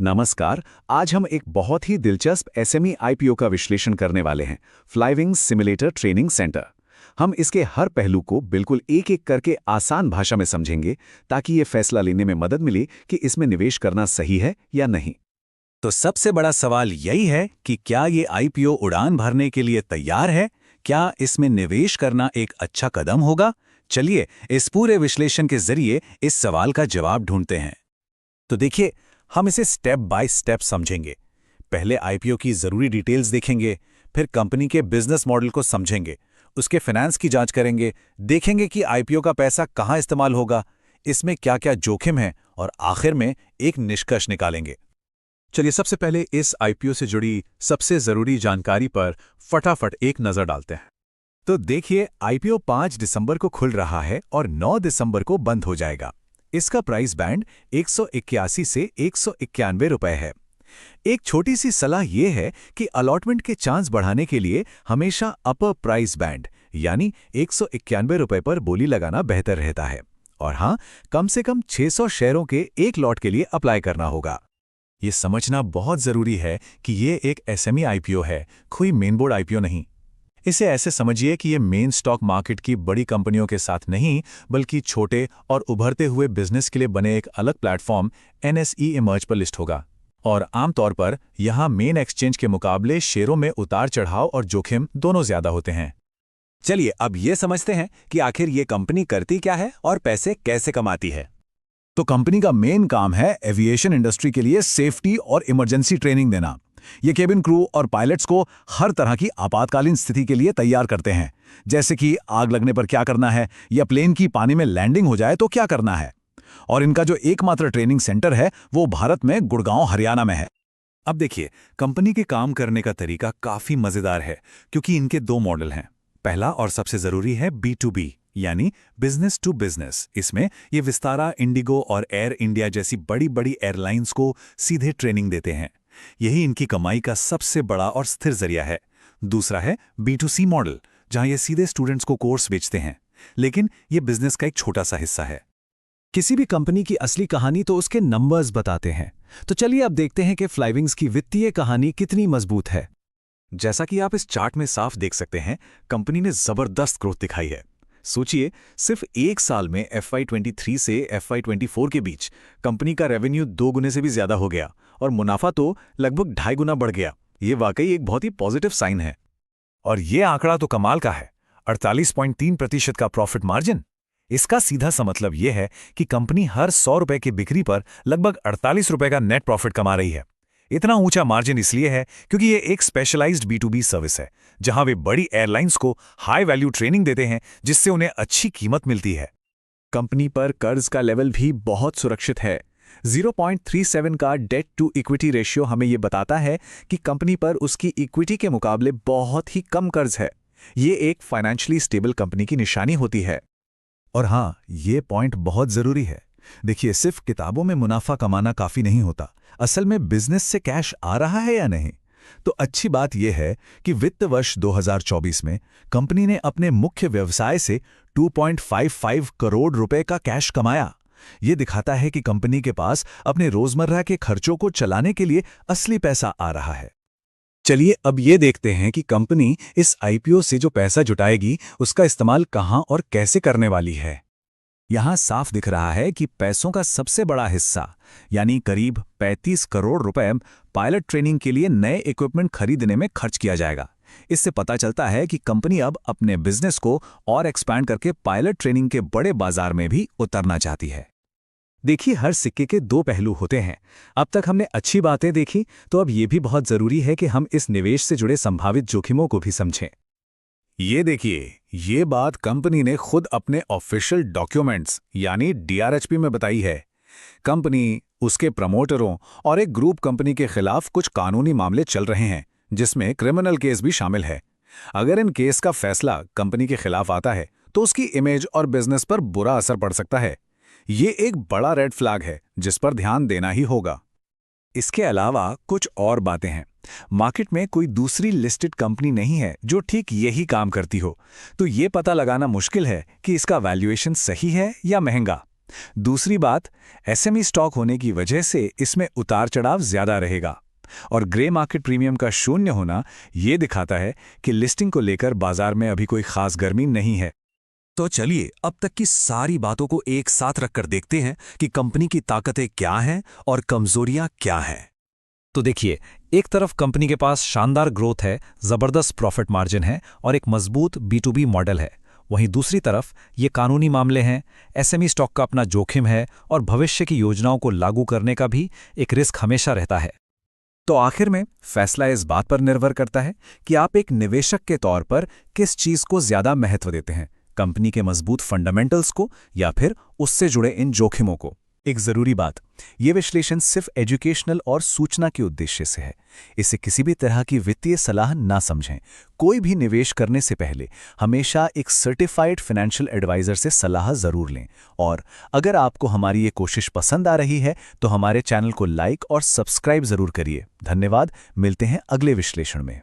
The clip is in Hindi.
नमस्कार। आज हम एक बहुत ही दिलचस्प एसएमई आईपीओ का विश्लेषण करने वाले हैं, फ्लाईविंग सिमुलेटर ट्रेनिंग सेंटर। हम इसके हर पहलू को बिल्कुल एक-एक करके आसान भाषा में समझेंगे ताकि ये फैसला लेने में मदद मिले कि इसमें निवेश करना सही है या नहीं। तो सबसे बड़ा सवाल यही है कि क्या ये आईपीओ उड़ान भरने के लिए तैयार है? क्या इसमें निवेश करना एक अच्छा कदम होगा? चलिए इस पूरे विश्लेषण के जरिए इस सवाल का जवाब ढूंढते हैं। तो देखिए, हम इसे स्टेप बाय स्टेप समझेंगे। पहले आईपीओ की जरूरी डिटेल्स देखेंगे, फिर कंपनी के बिजनेस मॉडल को समझेंगे, उसके फाइनेंस की जांच करेंगे, देखेंगे कि आईपीओ का पैसा कहां इस्तेमाल होगा, इसमें क्या क्या जोखिम है, और आखिर में एक निष्कर्ष निकालेंगे। चलिए सबसे पहले इस आईपीओ से जुड़ी सबसे जरूरी जानकारी पर फटाफट एक नजर डालते हैं। तो देखिए, आईपीओ 5 दिसंबर को खुल रहा है और 9 दिसंबर को बंद हो जाएगा। इसका प्राइस बैंड 181 से 191 रुपए है। एक छोटी सी सलाह यह है कि अलॉटमेंट के चांस बढ़ाने के लिए हमेशा अपर प्राइस बैंड यानी 191 रुपए पर बोली लगाना बेहतर रहता है। और हाँ, कम से कम 600 शेयरों के एक लॉट के लिए अप्लाई करना होगा। ये समझना बहुत जरूरी है कि ये एक एसएमई आईपीओ है, कोई मेन बोर्ड आईपीओ नहीं। इसे ऐसे समझिए कि ये मेन स्टॉक मार्केट की बड़ी कंपनियों के साथ नहीं, बल्कि छोटे और उभरते हुए बिजनेस के लिए बने एक अलग प्लेटफॉर्म एनएसई इमर्ज पर लिस्ट होगा। और आमतौर पर यहाँ मेन एक्सचेंज के मुकाबले शेयरों में उतार चढ़ाव और जोखिम दोनों ज्यादा होते हैं। चलिए अब ये समझते हैं कि आखिर ये कंपनी करती क्या है और पैसे कैसे कमाती है। तो कंपनी का मेन काम है एविएशन इंडस्ट्री के लिए सेफ्टी और इमरजेंसी ट्रेनिंग देना। ये केबिन क्रू और पायलट्स को हर तरह की आपातकालीन स्थिति के लिए तैयार करते हैं, जैसे कि आग लगने पर क्या करना है या प्लेन की पानी में लैंडिंग हो जाए तो क्या करना है। और इनका जो एकमात्र ट्रेनिंग सेंटर है वो भारत में गुड़गांव, हरियाणा में है। अब देखिए, कंपनी के काम करने का तरीका काफी मजेदार है, क्योंकि इनके दो मॉडल हैं। पहला और सबसे जरूरी है B2B यानी बिजनेस टू बिजनेस। इसमें ये विस्तारा, इंडिगो और एयर इंडिया जैसी बड़ी बड़ी एयरलाइंस को सीधे ट्रेनिंग देते हैं। यही इनकी कमाई का सबसे बड़ा और स्थिर जरिया है। दूसरा है B2C मॉडल, जहां ये सीधे स्टूडेंट्स को कोर्स बेचते हैं, लेकिन ये बिजनेस का एक छोटा सा हिस्सा है। किसी भी कंपनी की असली कहानी तो उसके नंबर्स बताते हैं। तो चलिए अब देखते हैं कि फ्लाईविंग्स की वित्तीय कहानी कितनी मजबूत है। जैसा कि आप इस चार्ट में साफ देख सकते हैं, कंपनी ने जबरदस्त ग्रोथ दिखाई है। सोचिए, सिर्फ एक साल में FY23 से FY24 के बीच कंपनी का रेवेन्यू 2 गुने से भी ज्यादा हो गया और मुनाफा तो लगभग 2.5 गुना बढ़ गया। ये वाकई एक बहुत ही पॉजिटिव साइन है। और ये आंकड़ा तो कमाल का है, 48.3% का प्रॉफिट मार्जिन। इसका सीधा सा मतलब यह है कि कंपनी हर 100 रुपए की बिक्री पर लगभग 48 रुपए का नेट प्रॉफिट कमा रही है। इतना ऊंचा मार्जिन इसलिए है क्योंकि ये एक स्पेशलाइज्ड B2B सर्विस है, जहां वे बड़ी एयरलाइंस को हाई वैल्यू ट्रेनिंग देते हैं, जिससे उन्हें अच्छी कीमत मिलती है। कंपनी पर कर्ज का लेवल भी बहुत सुरक्षित है। 0.37 का डेट टू इक्विटी रेशियो हमें ये बताता है कि कंपनी पर उसकी इक्विटी के मुकाबले बहुत ही कम कर्ज है। ये एक फाइनेंशियली स्टेबल कंपनी की निशानी होती है। और हाँ, ये पॉइंट बहुत जरूरी है। देखिए, सिर्फ किताबों में मुनाफा कमाना काफी नहीं होता, असल में बिजनेस से कैश आ रहा है या नहीं। तो अच्छी बात यह है कि वित्त वर्ष 2024 में कंपनी ने अपने मुख्य व्यवसाय से 2.55 करोड़ रुपए का कैश कमाया। यह दिखाता है कि कंपनी के पास अपने रोजमर्रा के खर्चों को चलाने के लिए असली पैसा आ रहा है। चलिए अब ये देखते हैं कि कंपनी इस आईपीओ से जो पैसा जुटाएगी उसका इस्तेमाल कहां और कैसे करने वाली है। यहां साफ दिख रहा है कि पैसों का सबसे बड़ा हिस्सा यानी करीब 35 करोड़ रुपए पायलट ट्रेनिंग के लिए नए इक्विपमेंट खरीदने में खर्च किया जाएगा। इससे पता चलता है कि कंपनी अब अपने बिजनेस को और एक्सपैंड करके पायलट ट्रेनिंग के बड़े बाजार में भी उतरना चाहती है। देखिए, हर सिक्के के दो पहलू होते हैं। अब तक हमने अच्छी बातें देखी, तो अब यह भी बहुत जरूरी है कि हम इस निवेश से जुड़े संभावित जोखिमों को भी समझें। ये देखिए, ये बात कंपनी ने खुद अपने ऑफिशियल डॉक्यूमेंट्स यानी DRHP में बताई है। कंपनी, उसके प्रमोटरों और एक ग्रुप कंपनी के खिलाफ कुछ कानूनी मामले चल रहे हैं, जिसमें क्रिमिनल केस भी शामिल है। अगर इन केस का फैसला कंपनी के खिलाफ आता है तो उसकी इमेज और बिजनेस पर बुरा असर पड़ सकता है। ये एक बड़ा रेड फ्लैग है जिस पर ध्यान देना ही होगा। इसके अलावा कुछ और बातें हैं। मार्केट में कोई दूसरी लिस्टेड कंपनी नहीं है जो ठीक यही काम करती हो, तो ये पता लगाना मुश्किल है कि इसका वैल्यूएशन सही है या महंगा। दूसरी बात, एसएमई स्टॉक होने की वजह से इसमें उतार चढ़ाव ज्यादा रहेगा और ग्रे मार्केट प्रीमियम का शून्य होना ये दिखाता है कि लिस्टिंग को लेकर बाजार में अभी कोई खास गर्मी नहीं है। तो चलिए अब तक की सारी बातों को एक साथ रखकर देखते हैं कि कंपनी की ताकतें क्या हैं और कमजोरियां क्या हैं। तो देखिए, एक तरफ कंपनी के पास शानदार ग्रोथ है, जबरदस्त प्रॉफिट मार्जिन है और एक मजबूत B2B मॉडल है। वहीं दूसरी तरफ ये कानूनी मामले हैं, एसएमई स्टॉक का अपना जोखिम है और भविष्य की योजनाओं को लागू करने का भी एक रिस्क हमेशा रहता है। तो आखिर में फैसला इस बात पर निर्भर करता है कि आप एक निवेशक के तौर पर किस चीज को ज्यादा महत्व देते हैं, कंपनी के मजबूत फंडामेंटल्स को या फिर उससे जुड़े इन जोखिमों को। एक जरूरी बात, ये विश्लेषण सिर्फ एजुकेशनल और सूचना के उद्देश्य से है। इसे किसी भी तरह की वित्तीय सलाह ना समझें। कोई भी निवेश करने से पहले हमेशा एक सर्टिफाइड फाइनेंशियल एडवाइजर से सलाह जरूर लें। और अगर आपको हमारी ये कोशिश पसंद आ रही है तो हमारे चैनल को लाइक और सब्सक्राइब जरूर करिए। धन्यवाद, मिलते हैं अगले विश्लेषण में।